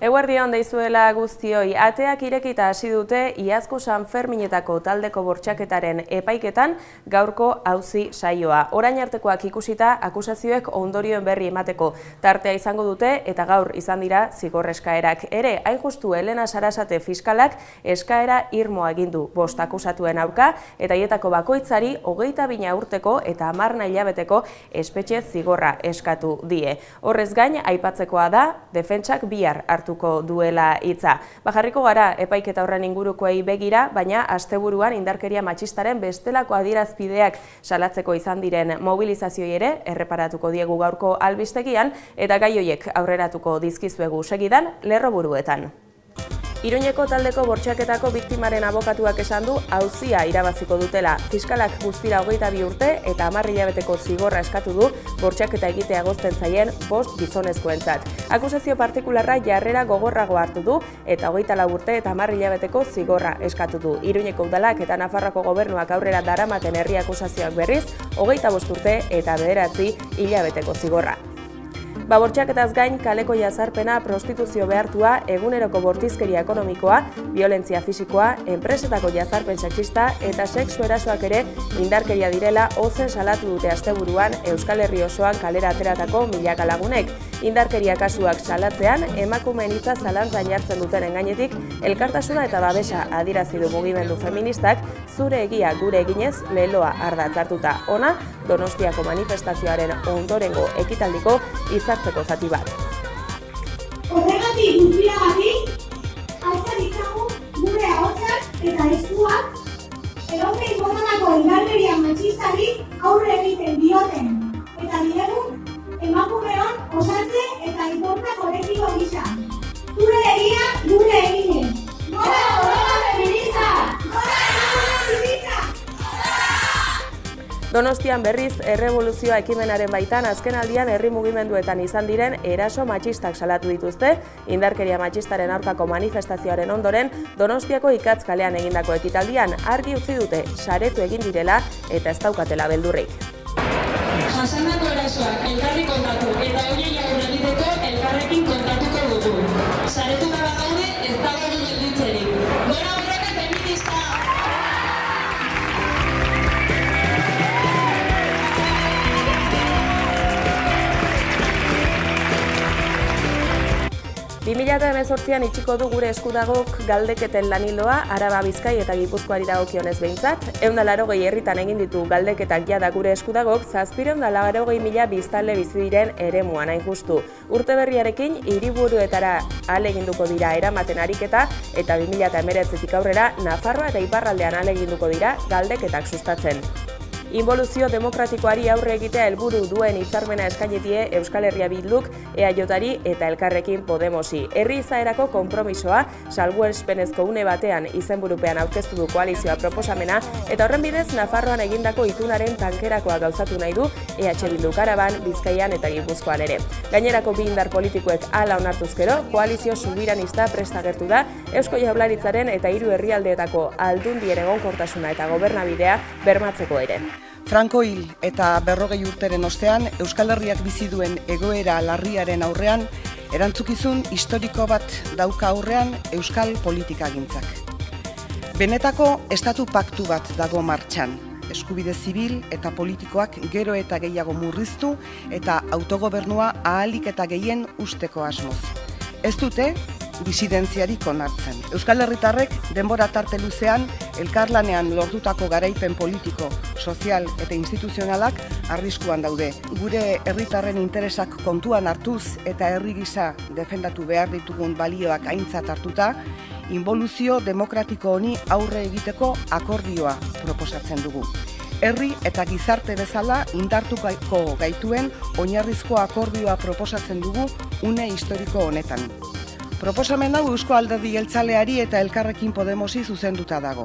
Eguerdion deizuela guztioi, ateak irekita hasi dute iazko Sanferminetako taldeko bortxaketaren epaiketan gaurko auzi saioa. Orain artekoak ikusita akusazioek ondorioen berri emateko tartea izango dute eta gaur izan dira zigor eskaerak. Ere, hain justu Elena Sarasate fiskalak eskaera irmoa egin du 5 akusatuen aurka eta haietako bakoitzari 22 urteko eta 10 hilabeteko espetxe zigorra eskatu die. Horrez gain, aipatzekoa da, defentsak bihar hartuko duela hitza. Bajarriko gara epaiketa horren ingurukoei begira, baina asteburuan indarkeria matxistaren bestelako adierazpideak salatzeko izan diren mobilizazioi ere erreparatuko diegu gaurko albistegian eta gai horiek aurreratuko dizkizuegu segidan lerroburuetan. Iruñeko taldeko bortxaketako biktimaren abokatuak esan du auzia irabaziko dutela. Fiskalak guztira 22 urte eta 10 hilabeteko zigorra eskatu du bortxaketa egitea egozten zaien 5 gizonezkoentzat. Akusazio partikularra jarrera gogorrago hartu du eta 24 urte eta 10 hilabeteko zigorra eskatu du. Iruñeko udalak eta Nafarroako gobernuak aurrera daramaten herri akusazioak berriz 25 urte eta 9 hilabeteko zigorra. Bortxaketaz gain, kaleko jazarpena, prostituzio behartua, eguneroko bortizkeria ekonomikoa, violentzia fisikoa, enpresetako jazarpen sexista eta sexu erasoak ere indarkeria direla ozen salatu dute asteburuan Euskal Herri osoan kalera ateratako milaka lagunek. Indarkeria kasuak salatzean, emakumeen hitza zalantzan jartzen duten gainetik, elkartasuna eta babesa adierazi du mugimendu feministak, zure egia gure eginez leloa ardatz hartuta. Ona, Donostiako manifestazioaren ondorengo ekitaldiko izartzeko zati bat. Horregatik guztiagatik, altza ditzagun gure ahotsak eta eskuak edozein motatako indarkeria matxistari aurre egiten dioten eta diregun emakumeon osatze eta aitortza kolektibo gisa. Zure egia gure eginez. Gora feminista! Gora feminista! Donostian berriz erreboluzioa ekimenaren baitan azken aldian herri mugimenduetan izan diren eraso matxistak salatu dituzte, indarkeria matxistaren aurkako manifestazioaren ondoren Donostiako Ikatz kalean egindako ekitaldian argi utzi dute saretu egin direla eta ez daukatela beldurrik. Jasandako erasoak elkarri kontatu eta horiei aurre egiteko elkarrekin kontatuko dugu. Saretuta bagaude ez dago gelditzerik. Gora borroka feminista! 2018an itxiko du gure eskudagok galdeketen lanildoa Araba, Bizkai eta Gipuzkoari dagokionez behintzat. 180 herritan egin ditu galdeketak jada gure eskudagok 780.000 biztanle bizi diren eremuan hain justu. Urte berriarekin hiriburuetara ahaleginduko dira eramaten ariketa eta 2019tik aurrera Nafarroa eta Iparraldean ahaleginduko dira galdeketak sustatzen. Inboluzio demokratikoari aurre egitea helburu duen hitzarmena eskainetie Euskal Herria Bilduk, EAJari eta Elkarrekin Podemosi. Herri izaerako konpromisoa salbuespenezko une batean izenburupean aurkeztu du koalizioa proposamena eta horren bidez Nafarroan egindako itunaren tankerakoa gauzatu nahi du EH Bilduk Araban, Bizkaian eta Gipuzkoan ere. Gainerako bi indar politikoek hala onartuzkero, koalizio subiranista prest agertu da Eusko Jaurlaritzaren eta 3 herrialdeetako aldundien egonkortasuna eta gobernabidea bermatzeko ere. Franco hil eta 40 urteren ostean, Euskal Herriak bizi duen egoera larriaren aurrean, erantzukizun historiko bat dauka aurrean Euskal politikagintzak. Benetako estatu paktu bat dago martxan, eskubide zibil eta politikoak gero eta gehiago murriztu eta autogobernua ahalik eta gehien usteko asmoz. Ez dute disidentziarik onartzen. Euskal Herritarrek denbora tarte luzean elkarlanean lortutako garaipen politiko, sozial eta instituzionalak arriskuan daude. Gure herritarren interesak kontuan hartuz eta herri gisa defendatu behar ditugun balioak aintzat hartuta, inboluzio demokratiko honi aurre egiteko akordioa proposatzen dugu. Herri eta gizarte bezala indartuko gaituen oinarrizko akordioa proposatzen dugu une historiko honetan. Proposamen hau Eusko Alderdi Jeltzaleari eta Elkarrekin Podemosi zuzenduta dago.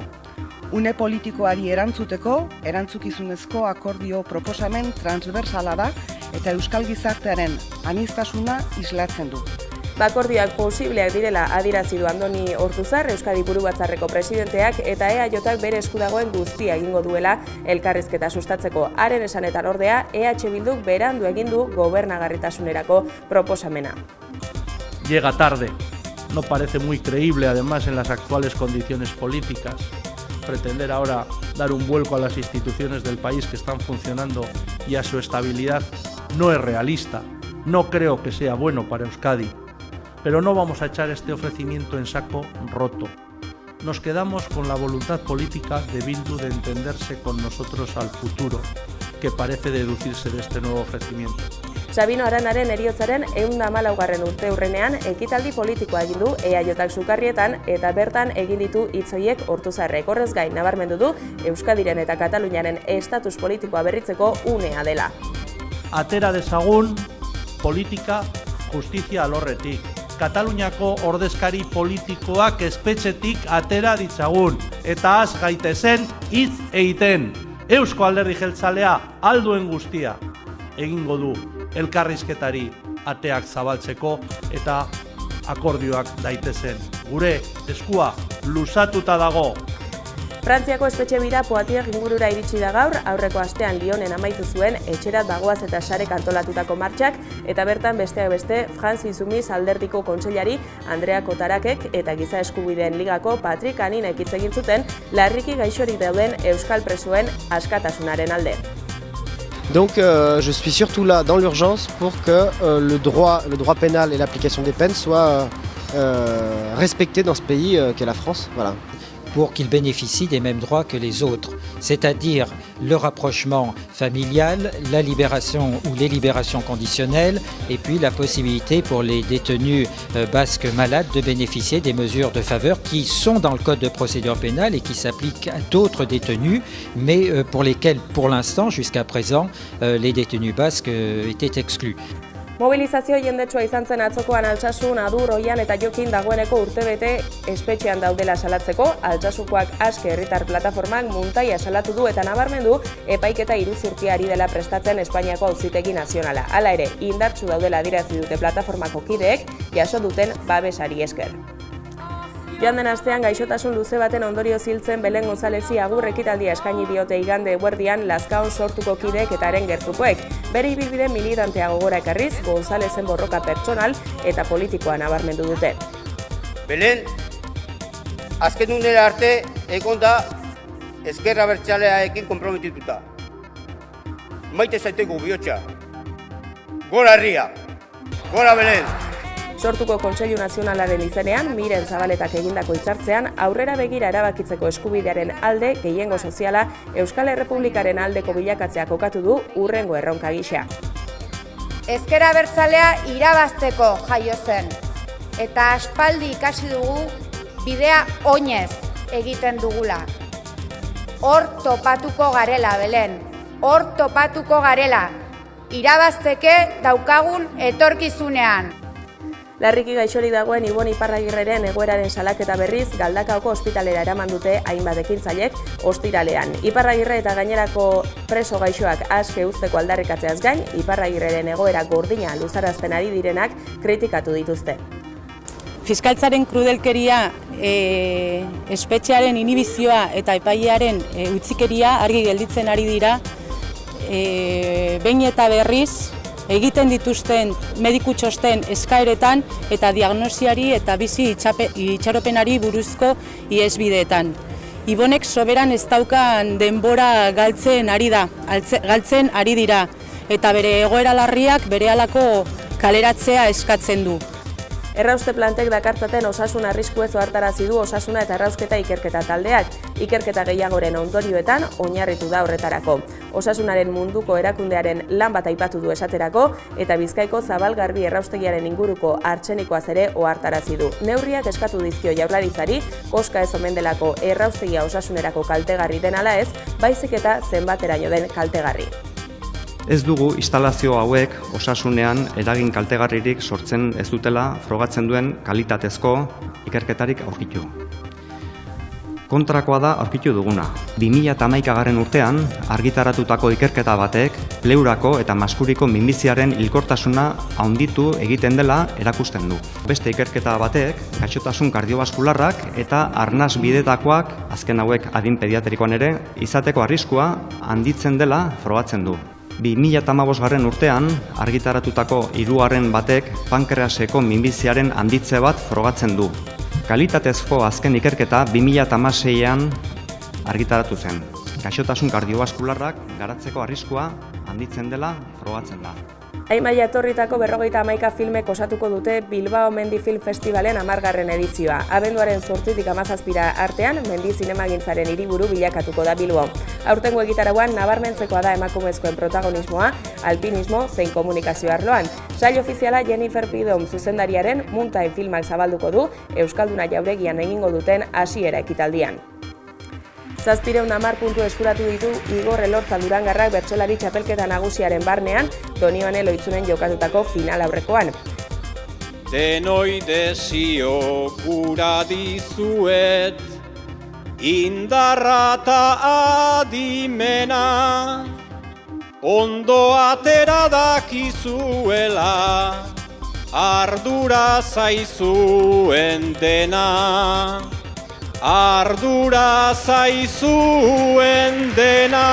Une politikoari erantzuteko, erantzukizunezko akordio proposamen transversala da eta Euskal Gizartearen aniztasuna islatzen du. Akordioak posibleak direla adierazi du Andoni Ortuzar, Euskadi Burubatzarreko presidenteak eta EAJak bere eskudagoen guztia egingo duela elkarrizketa sustatzeko. Haren esanetan ordea, EH Bilduk berandu egin du gobernagarritasunerako proposamena. Llega tarde. no parece muy creíble además en las actuales condiciones políticas. Pretender ahora dar un vuelco a las instituciones del país que están funcionando y a su estabilidad no es realista. No creo que sea bueno para Euskadi, pero no vamos a echar este ofrecimiento en saco roto. Nos quedamos con la voluntad política de Bildu de entenderse con nosotros al futuro, que parece deducirse de este nuevo ofrecimiento. Sabino Aranaren heriotzaren 114. urteurrenean ekitaldi politikoa egin du EAJak Sukarrietan eta bertan egin ditu hitz horiek Ortuzarrek. Horrez gain nabarmendu du Euskadiren eta Kataluniaren estatus politikoa berritzeko unea dela. Atera dezagun politika justizia alorretik. Kataluniako ordezkari politikoak espetxetik atera ditzagun eta has gaitezen hitz egiten. Eusko Alderdi Jeltzalea alduen guztia egingo du elkarrizketari ateak zabaltzeko eta akordioak daitezen. Gure eskua luzatuta dago. Frantziako espetxe bira Poitiers ingurura iritsi da gaur, aurreko astean Lyonen amaitu zuen etxerat bagoaz eta sarek antolatutako martxak, eta bertan besteak beste France Insoumise alderdiko kontseilari Andrea Kotarakek eta Giza Eskubideen Ligako Patrick Haninek hitz egin zuten larriki gaixorik dauden euskal presoen askatasunaren alde. Donc je suis surtout là dans l'urgence pour que le droit pénal et l'application des peines soient respectés dans ce pays qu'est la France. Voilà. Pour qu'ils bénéficient des mêmes droits que les autres, c'est-à-dire le rapprochement familial, la libération ou les libérations conditionnelles, et puis la possibilité pour les détenus basques malades de bénéficier des mesures de faveur qui sont dans le code de procédure pénale et qui s'appliquent à d'autres détenus, mais pour lesquels, pour l'instant, jusqu'à présent, les détenus basques étaient exclus. Mobilizazio jendetsua izan zen atzokoan Altsasun, Adur, Oian eta Jokin dagoeneko urtebete espetxean daudela salatzeko. Altsasukoak Aske herritar plataformak muntaia salatu du eta nabarmendu epaiketa iruzurtia ari dela prestatzen Espainiako Auzitegi Nazionala. Hala ere, indartsu daudela adierazi dute plataformako kideek jaso duten babesari esker. Joan den astean gaixotasun luze baten ondorio ziltzen Belen Gonzalezi agur ekitaldia eskaini diote igande eguerdian Lazkaon sortuko kideek eta haren gertukoek. Bere ibilbide militantea gogora ekarriz, Gonzalezen borroka pertsonal eta politikoa nabarmendu dute. Belen, azken unera arte egon da ezker abertzalearekin konprometituta. Maite zaiteko bihotxa. Gora herria! Gora Belen! Sortuko Kontseilu Nazionalaren izenean, Miren Zabaletak egindako hitzartzean, aurrera begira erabakitzeko eskubidearen alde gehiengo soziala Euskal Errepublikaren aldeko bilakatzea kokatu du hurrengo erronka gisa. Ezker abertzalea irabazteko jaio zen, eta aspaldi ikasi dugu bidea oinez egiten dugula. Hor topatuko garela, Belen, hor topatuko garela, irabazteke daukagun etorkizunean. Larriki gaixorik dagoen Ibon Iparragirreren egoeraren salaketa berriz Galdakaoko ospitalera eraman dute hainbat ekintzailek ostiralean. Iparragirre eta gainerako preso gaixoak aske uzteko aldarrikatzeaz gain, Iparragirreren egoera gordina luzarazten ari direnak kritikatu dituzte. Fiskaltzaren krudelkeria, espetxearen inhibizioa eta epailearen utzikeria argi gelditzen ari dira, behin eta berriz egiten dituzten mediku txosten eskaeretan eta diagnosiari eta bizi itxaropenari buruzko ihesbideetan. Ibonek soberan ez daukan denbora galtzen ari dira eta bere egoera larriak berehalako kaleratzea eskatzen du. Errauste plantek dakartzaten osasun arriskuez ohartarazi du Osasuna eta Errausketa ikerketa taldeak. Ikerketa gehiagoren ondorioetan oinarritu da horretarako. Osasunaren munduko erakundearen lan bat aipatu du esaterako eta Bizkaiko Zabalgarbi erraustegiaren inguruko artxenikoaz ere ohartarazi du. Neurriak eskatu dizkio Jaurlaritzari, koska ez omen delako erraustegia osasunerako kaltegarri den ala ez, baizik eta zenbateraino den kaltegarri. Ez dugu instalazio hauek osasunean eragin kaltegarririk sortzen ez dutela frogatzen duen kalitatezko ikerketarik aurkitu. Kontrakoa da aurkitu duguna. 2011 urtean argitaratutako ikerketa batek pleurako eta maskuriko minbiziaren hilkortasuna handitu egiten dela erakusten du. Beste ikerketa batek gaixotasun kardiobaskularrak eta arnas bidetakoak, azken hauek adin pediatrikoan ere, izateko arriskua handitzen dela frogatzen du. 2015 urtean argitaratutako hirugarren batek pankreaseko minbiziaren handitze bat frogatzen du. Kalitatezko azken ikerketa 2016an argitaratu zen. Gaixotasun kardiobaskularrak garatzeko arriskua handitzen dela frogatzen da. Aima jatorritako 51 filmek osatuko dute Bilbao Mendi Film Festivalen 10. edizioa. Abenduaren 8tik 17 artean, Mendi Zinemagintzaren hiriburu bilakatuko da Bilbao. Aurtengo egitarauan nabarmentzekoa da emakumezkoen protagonismoa, alpinismo zein komunikazio arloan. Sail ofiziala Jennifer Pidom zuzendariaren Mountain filmak zabalduko du, Euskalduna jauregian egingo duten hasiera ekitaldian. 710 puntu eskuratu ditu Igor Elorza Durangarrak bertsolari txapelketa nagusiaren barnean, Donibane Loitzunen jokatutako final aurrekoan. Denoi desio gura dizuet, indarra ta adimena, ondo atera dakizuela, ardura zaizuen dena. Ardura zaizuen dena.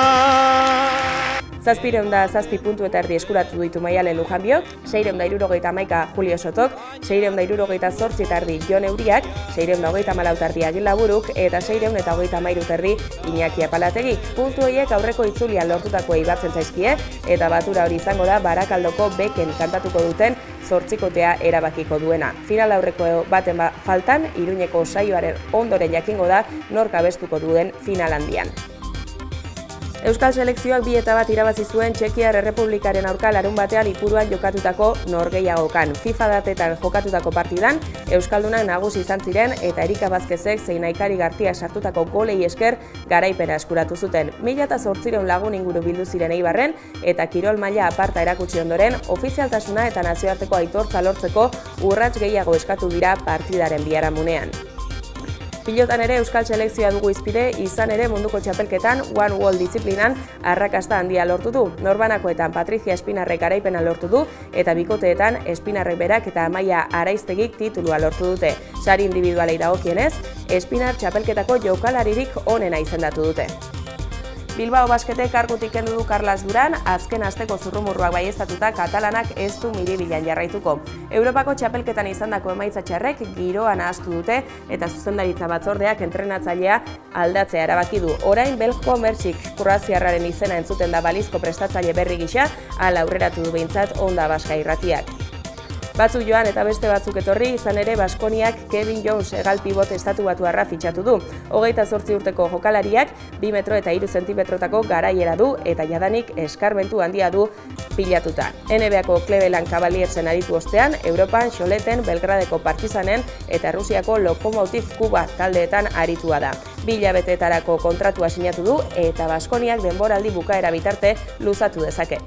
707 puntu eta erdi eskuratu ditu Maialen Lujanbiok, 671 Julio Sotok, 678 eta erdi Jon Euriak, 634 erdi Agil Laburuk eta 633 erdi Iñaki Apalategik. Puntu horiek aurreko itzulian lortutakoei batzen zaizkie eta batura hori izango da Barakaldoko beken kantatuko duten 8kotea erabakiko duena. Final aurreko baten faltan, Iruñeko saioaren ondoren jakingo da nork abestuko duen final handian. Euskal selekzioak 2-1 irabazi zuen Txekiar Errepublikaren aurka larunbatean Ipuruan jokatutako norgehiagokan. FIFA datetan jokatutako partidan, Euskaldunak nagusi izan ziren eta Erika Bazkezek zein Aikari Gartia sartutako golei esker garaipena eskuratu zuten. 1800 lagun inguru bildu ziren Eibarren eta kirol maila aparta erakutsi ondoren, ofizialtasuna eta nazioarteko aitortza lortzeko urrats gehiago eskatu dira partidaren biharamunean. Pilotan ere Euskal selekzioa dugu izpide, izan ere munduko txapelketan One Wall diziplinan arrakasta handia lortu du. Norbanakoetan Patrizia Espinarrek garaipena lortu du eta bikoteetan Espinarrek berak eta Amaia Araiztegik titulua lortu dute. Sari individualei dagokienez, Espinar txapelketako jokalaririk onena izendatu dute. Bilbao Basketek kargutik kendu du Carlas Duran, azken asteko zurrumurruak baieztatuta katalanak ez du miribilan jarraituko. Europako txapelketan izandako emaitza txarrek giroa nahastu dute eta zuzendaritza batzordeak entrenatzailea aldatzea erabaki du. Orain Belgiko Mertxik kroaziarraren izena entzuten da balizko prestatzaile berri gisa, hala aurreratu du behintzat Onda Baska irratiak. Batzuk joan eta beste batzuk etorri, izan ere Baskoniak Kevin Jones hegal pibote estatubatuarra fitxatu du. 28 urteko jokalariak 2 metro eta 3 zentimetrotako garaiera du eta jadanik eskarmentu handia du pilatuta. NBA-ko Cleveland Cavaliersen aritu ostean, Europan, Xoleten, Belgradeko Partizanen eta Rusiako Lokomotiv Kuba taldeetan aritua da. 2 hilabeteetarako kontratua sinatu du eta Baskoniak denboraldi bukaera bitarte luzatu dezake.